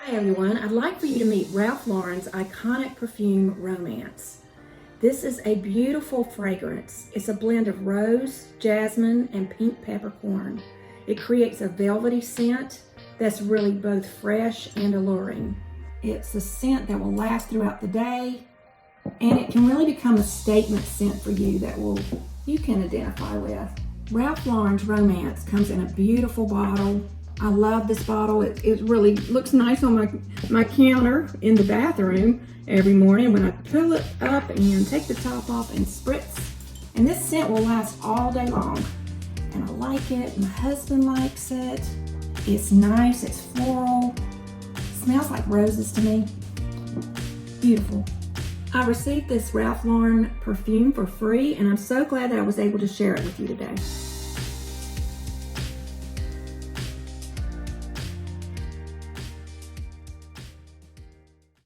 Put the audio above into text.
Hi everyone, I'd like for you to meet Ralph Lauren's iconic perfume, Romance. This is a beautiful fragrance. It's a blend of rose, jasmine, and pink peppercorn. It creates a velvety scent that's really both fresh and alluring. It's a scent that will last throughout the day, and it can really become a statement scent for you that you can identify with. Ralph Lauren's Romance comes in a beautiful bottle. I love this bottle. It really looks nice on my counter in the bathroom every morning when I pull it up and take the top off and spritz. And this scent will last all day long. And I like it. My husband likes it. It's nice. It's floral. It smells like roses to me. Beautiful. I received this Ralph Lauren perfume for free, and I'm so glad that I was able to share it with you today.